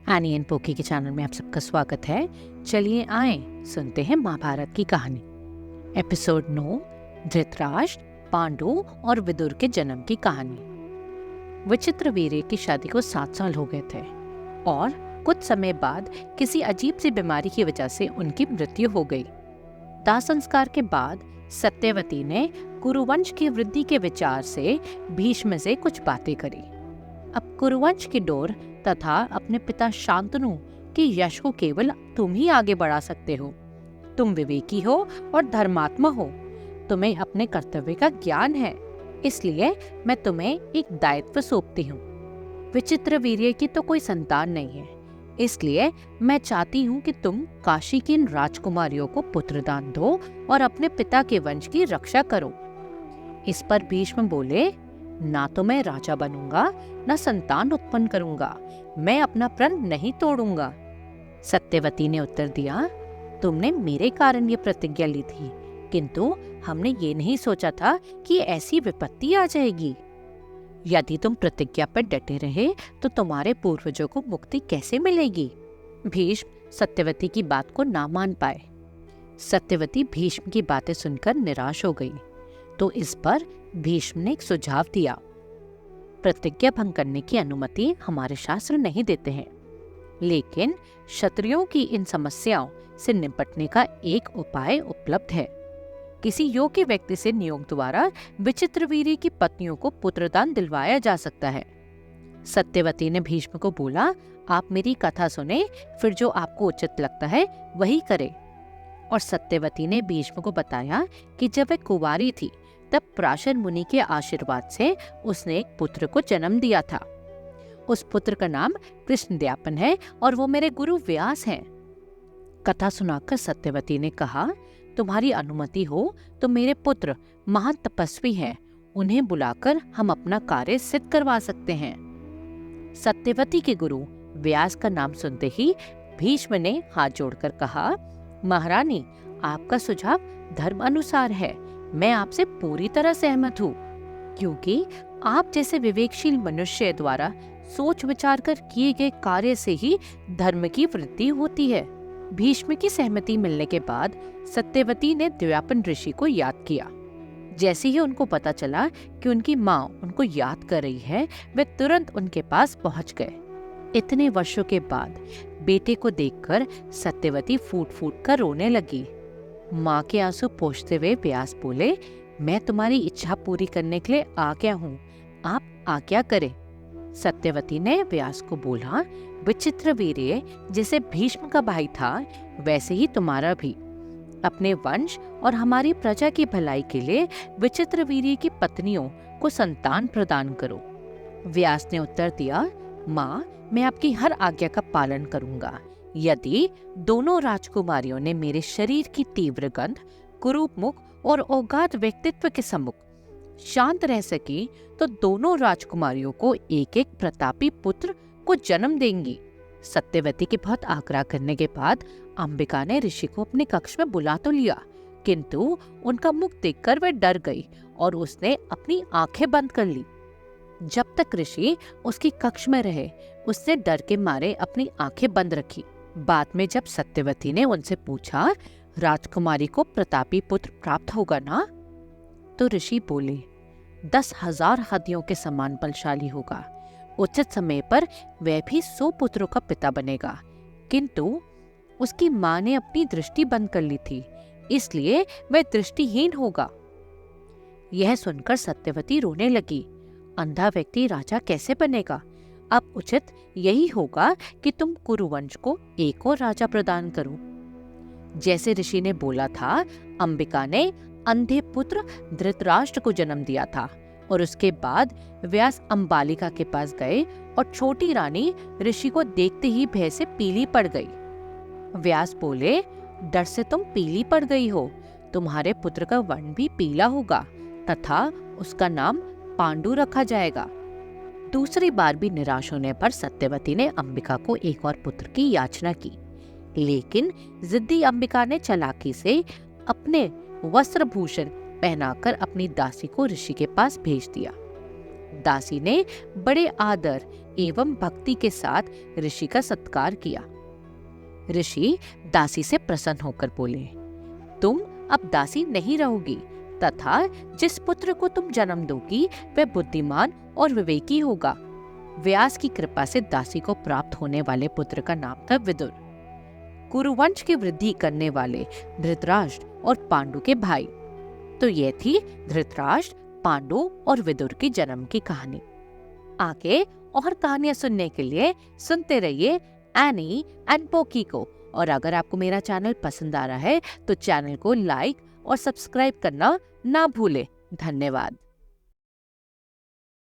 Any and poke के channel में आप सबका स्वागत है। चलिए आए सुनते हैं महाभारत की कहानी। एपिसोड 9, धृतराष्ट्र, पांडु और विदुर के जन्म की कहानी। विचित्रवीर्य की शादी को 7 साल हो गए थे और कुछ समय बाद किसी अजीब सी बीमारी की वजह से उनकी मृत्यु हो गई। दाह संस्कार के बाद सत्यवती ने कुरुवंश की वृद्धि के विचार से भीष्म से कुछ बातें करी। अब कुरुवंश की डोर तथा अपने पिता शांतनु की यश को केवल तुम ही आगे बढ़ा सकते हो। तुम विवेकी हो और धर्मात्मा हो, तुम्हें अपने कर्तव्य का ज्ञान है, इसलिए मैं तुम्हें एक दायित्व सौंपती हूँ। विचित्रवीर्य की तो कोई संतान नहीं है, इसलिए मैं चाहती हूँ कि तुम काशी की इन राजकुमारियों को पुत्रदान दो और अपने पिता के वंश की रक्षा करो। इस पर भीष्म बोले, ना तो मैं राजा बनूंगा, ना संतान उत्पन्न करूंगा, मैं अपना प्रण नहीं तोड़ूंगा। सत्यवती ने उत्तर दिया, तुमने मेरे कारण ये प्रतिज्ञा ली थी, किंतु हमने ये नहीं सोचा था कि ऐसी विपत्ति आ जाएगी। यदि तुम प्रतिज्ञा पर डटे रहे तो तुम्हारे पूर्वजों को मुक्ति कैसे मिलेगी? भीष्म सत्यवती की बात को ना मान पाए। सत्यवती भीष्म की बातें सुनकर निराश हो गई, तो इस पर भीष्म ने एक सुझाव दिया। प्रतिज्ञा भंग करने की अनुमति हमारे शास्त्र नहीं देते हैं, लेकिन क्षत्रियों की इन समस्याओं से निपटने का एक उपाय उपलब्ध है। किसी योग्य व्यक्ति से नियोग द्वारा विचित्रवीर्य की पत्नियों को पुत्रदान दिलवाया जा सकता है। सत्यवती ने भीष्म को बोला, आप मेरी कथा सुने, फिर जो आपको उचित लगता है वही करें। और सत्यवती ने भीष्म को बताया कि जब वह कुंवारी थी तब पराशर मुनि के आशीर्वाद से उसने एक पुत्र को जन्म दिया था। उस पुत्र का नाम कृष्णद्यापन है और वो मेरे गुरु व्यास हैं। कथा सुनाकर सत्यवती ने कहा, तुम्हारी अनुमति हो तो मेरे पुत्र महान तपस्वी हैं, उन्हें बुलाकर हम अपना कार्य सिद्ध करवा सकते हैं। सत्यवती के गुरु व्यास का नाम सुनते ही भीष्म ने हाथ जोड़कर कहा, महारानी, आपका सुझाव धर्म अनुसार है, मैं आपसे पूरी तरह सहमत हूँ, क्योंकि आप जैसे विवेकशील मनुष्य द्वारा सोच विचार कर किए गए कार्य से ही धर्म की वृद्धि होती है। भीष्म की सहमति मिलने के बाद सत्यवती ने द्व्यापन ऋषि को याद किया। जैसे ही उनको पता चला कि उनकी माँ उनको याद कर रही है, वे तुरंत उनके पास पहुँच गए। इतने वर्षों के बाद बेटे को देखकर सत्यवती फूट फूट कर रोने लगी। माँ के आंसू पोंछते हुए व्यास बोले, मैं तुम्हारी इच्छा पूरी करने के लिए आ गया हूँ, आप आज्ञा करें। सत्यवती ने व्यास को बोला, विचित्रवीर्य जैसे भीष्म का भाई था वैसे ही तुम्हारा भी। अपने वंश और हमारी प्रजा की भलाई के लिए विचित्रवीर्य की पत्नियों को संतान प्रदान करो। व्यास ने उत्तर दिया, माँ, मैं आपकी हर आज्ञा का पालन करूंगा। यदि दोनों राजकुमारियों ने मेरे शरीर की तीव्र गंध, कुरूप मुख और औगाध व्यक्तित्व के सम्मुख शांत रह सकी तो दोनों राजकुमारियों को एक एक प्रतापी पुत्र को जन्म देंगी। सत्यवती के बहुत आग्रह करने के बाद अंबिका ने ऋषि को अपने कक्ष में बुला तो लिया, किंतु उनका मुख देखकर वह डर गई और उसने अपनी आंखें बंद कर ली। जब तक ऋषि उसकी कक्ष में रहे, उसने डर के मारे अपनी आंखें बंद रखी। बाद में जब सत्यवती ने उनसे पूछा, राजकुमारी को प्रतापी पुत्र प्राप्त होगा ना? तो ऋषि बोले, 10,000 हाथियों के समान बलशाली होगा। उचित समय पर वह भी 100 पुत्रों का पिता बनेगा, किंतु उसकी माँ ने अपनी दृष्टि बंद कर ली थी, इसलिए वह दृष्टिहीन होगा। यह सुनकर सत्यवती रोने लगी। अंधा व्यक्ति राजा कैसे बनेगा? अब उचित यही होगा कि तुम कुरुवंश को एक और राजा प्रदान करो। जैसे ऋषि ने बोला था, अंबिका ने अंधे पुत्र धृतराष्ट्र को जन्म दिया था और उसके बाद व्यास अंबालिका के पास गए और छोटी रानी ऋषि को देखते ही भय से पीली पड़ गई। व्यास बोले, डर से तुम पीली पड़ गई हो, तुम्हारे पुत्र का वर्ण भी पीला होगा तथा उसका नाम पांडु रखा जाएगा। दूसरी बार भी निराश होने पर सत्यवती ने अंबिका को एक और पुत्र की याचना की, लेकिन जिद्दी अंबिका ने चालाकी से अपने वस्त्रभूषण पहनाकर अपनी दासी को ऋषि के पास भेज दिया। दासी ने बड़े आदर एवं भक्ति के साथ ऋषि का सत्कार किया। ऋषि दासी से प्रसन्न होकर बोले, तुम अब दासी नहीं रहोगी तथा जिस पुत्र को तुम जन्म दोगी वह बुद्धिमान और विवेकी होगा। व्यास की कृपा से दासी को प्राप्त होने वाले पुत्र का नाम था विदुर, कुरुवंश की वृद्धि करने वाले धृतराष्ट्र और पांडु के भाई। तो यह थी धृतराष्ट्र, पांडु और विदुर की जन्म की कहानी। आगे और कहानियां सुनने के लिए सुनते रहिए एनी एंड पोकी को। और अगर आपको मेरा चैनल पसंद आ रहा है तो चैनल को लाइक और सब्सक्राइब करना ना भूले। धन्यवाद।